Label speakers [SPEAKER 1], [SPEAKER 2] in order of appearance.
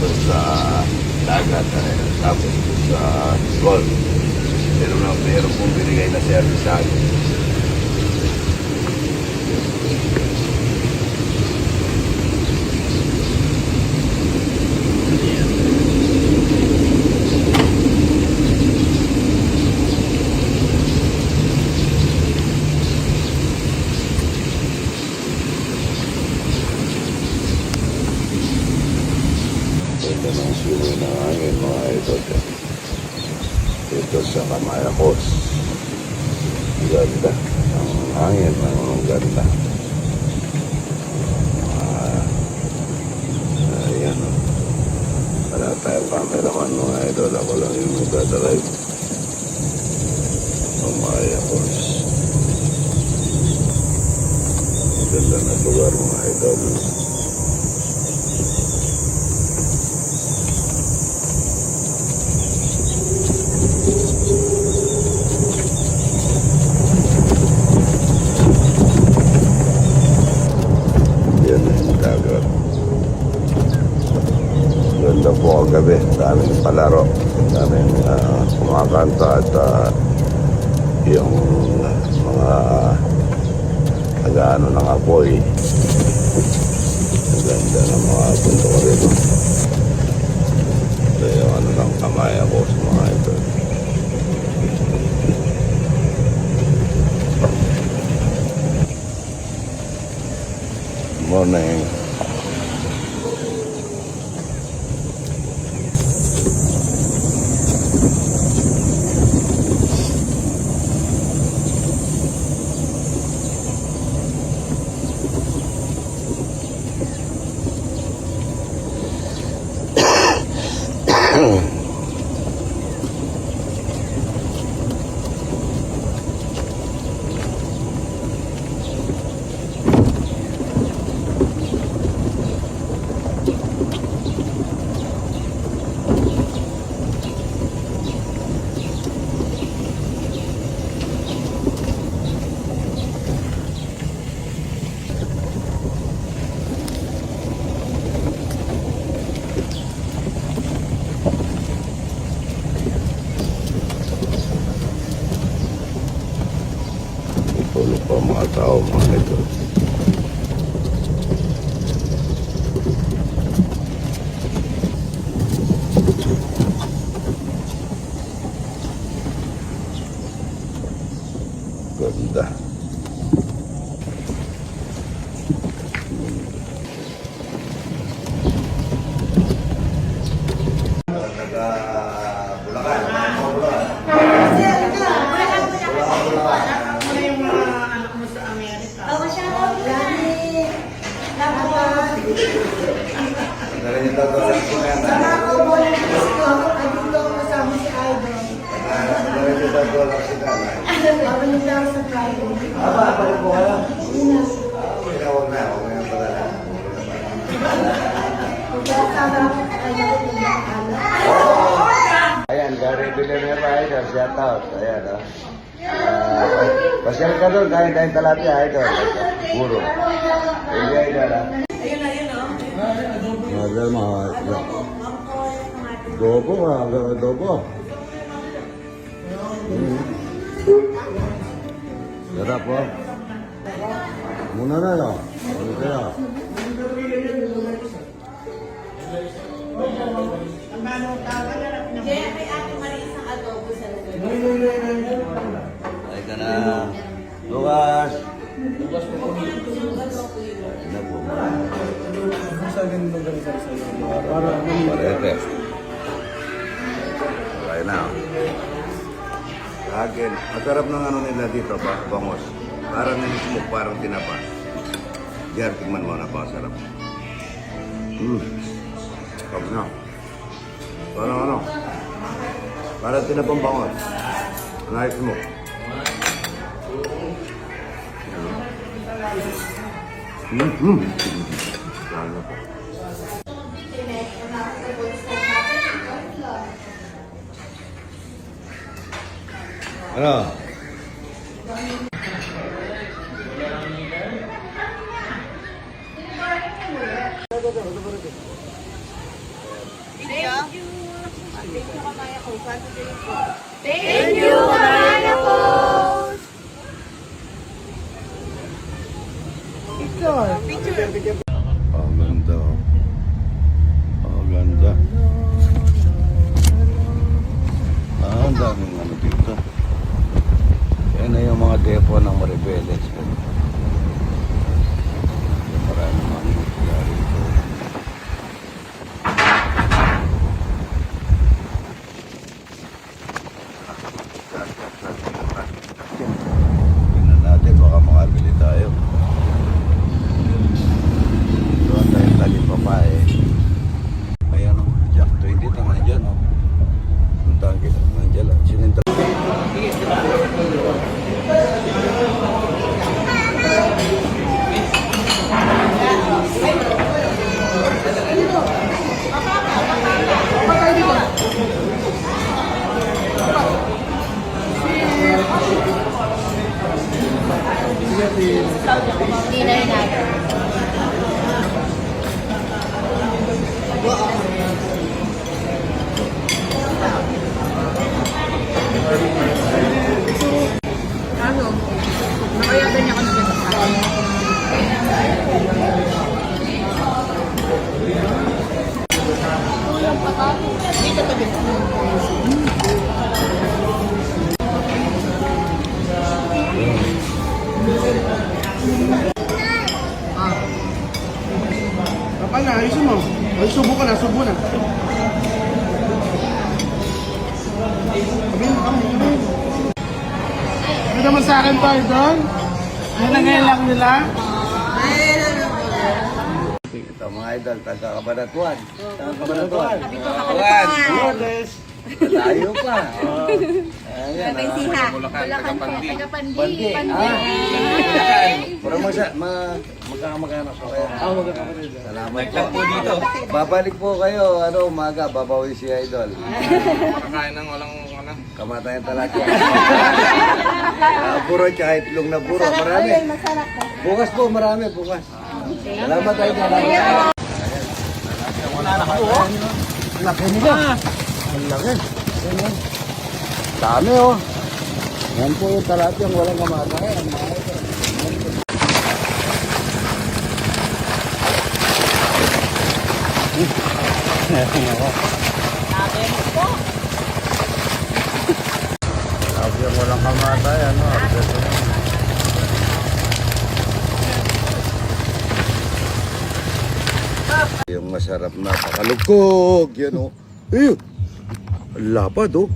[SPEAKER 1] doon sa dagat, tapos doon sa Gulf. Meron pong binigay na service sa akin. Ganda ng simoy ng hangin mga idol. Dito sa Kamayakos. Ganda ng hangin, ang ganda. Ayan o. Wala tayong cameraman mga idol. Ako lang yung magdadrive. Kamayakos. Ganda na lugar mga idol. Ganda po ang gabi, daming palaro, daming kumakanta at yung mga nag-ano ng apoy. Ang ganda ng mga punto ko rito. Ito yung ano ng Kamayakos mga ito. Morning. Tulog pa mga tao mga ito. Ganda. Ayan, Gary Villanera, idol, shout out. Ayan, o. Pasyal ka doon, kain tayong talapia, idol. Puro. Hindi, idol, ha.
[SPEAKER 2] Ayun na, yun, o.
[SPEAKER 1] Madal, mga idol. Dobo, dobo. Sarap, o. Muna na, o. Ano kaya?
[SPEAKER 2] Kaya may Ate Marisa adobo sa lugar.
[SPEAKER 1] Ay ka na. Lukas. Ano po ba? Parete. Okay na. Again, masarap ng ano nila dito, bangos. Parang smoke, parang tinapa. Diyan, tingnan mo, napakasarap. Pag na. Parang ano? Parang tinapang bangos. Nice mo. Lalo po. Ano?
[SPEAKER 3] Thank you, Kamaya ko.
[SPEAKER 1] Ang ganda. Ang ganda. Ang daming ano dito. Yan na yung mga depo ng Maribeles. Maraming mga isla rito. Tingnan natin, baka makabili tayo. Doon tayo tali pa pa eh. Ayan o, Jack 20 na nandyan o. Puntahan kita, nandyan lang. Sininta.
[SPEAKER 3] Hindi na rin natin. Ano? Nakayagan niya ka na ganun. Dito pa dito.
[SPEAKER 4] Kapal na, ayusin mo. Ay, subo ka na, subo na. Sabihin mo kami, sabihin. Ano naman sa akin pa, Idol? Ano na ngayon lang nila?
[SPEAKER 1] Ito mga idol, taga-Kabanatuan. Taga-Kabanatuan.
[SPEAKER 4] Lourdes.
[SPEAKER 1] Tayo pa. Ayan.
[SPEAKER 3] Siha. Bulacan po. Taga-Pandi.
[SPEAKER 1] Pandi.
[SPEAKER 3] Pandi.
[SPEAKER 1] Parang magkakamag-anak ko kayo.
[SPEAKER 4] Magkakapatid.
[SPEAKER 1] Salamat po dito. Babalik po kayo, umaga, babawi si Idol.
[SPEAKER 5] Makakain ng walang ano.
[SPEAKER 1] Kamatayan talakya. Puro tsaka itlog na puro. Marami. Bukas po, marami. Bukas. Salamat Idol.
[SPEAKER 4] Laki nila.
[SPEAKER 1] Ang laki. Ayan. Dami oh. Yan po yung talakyang walang kamatayan. Talakyang walang kamatayan. Yung masarap na pakalugkog. Yan oh. Ayun. Ang lapad oh.